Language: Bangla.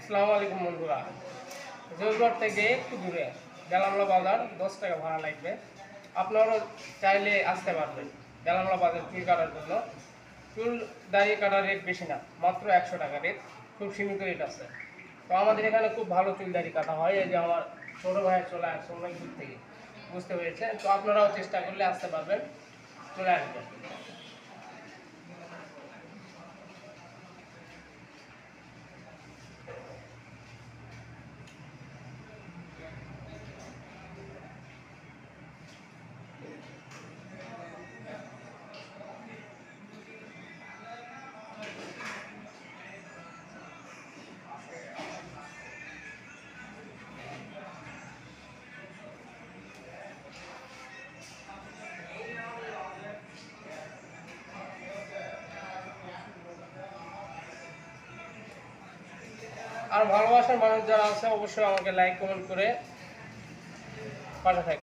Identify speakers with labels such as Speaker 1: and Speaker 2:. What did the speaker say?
Speaker 1: আসসালামু আলাইকুম বন্ধুরা। জয়গড় থেকে একটু দূরে বেলামলা বাজার, 10 টাকা ভাড়া লাগবে। আপনারাও চাইলে আসতে পারবেন বেলামলা বাজার চুল কাটার জন্য। চুল দাড়ি কাটার রেট বেশি না, মাত্র 100 টাকা রেট, খুব সীমিত রেট আছে। তো আমাদের এখানে খুব ভালো চুল দাড়ি কাটা হয়। এই যে আমার ছোটো ভাইয়ের চলে আসছে অনেক দূর থেকে, বুঝতে পেরেছে। তো আপনারাও চেষ্টা করলে আসতে পারবেন, চলে আসবেন। আর ভালোবাসার মানুষ যারা আছে অবশ্যই আমাকে লাইক কমেন্ট করে পাশে থাকবে।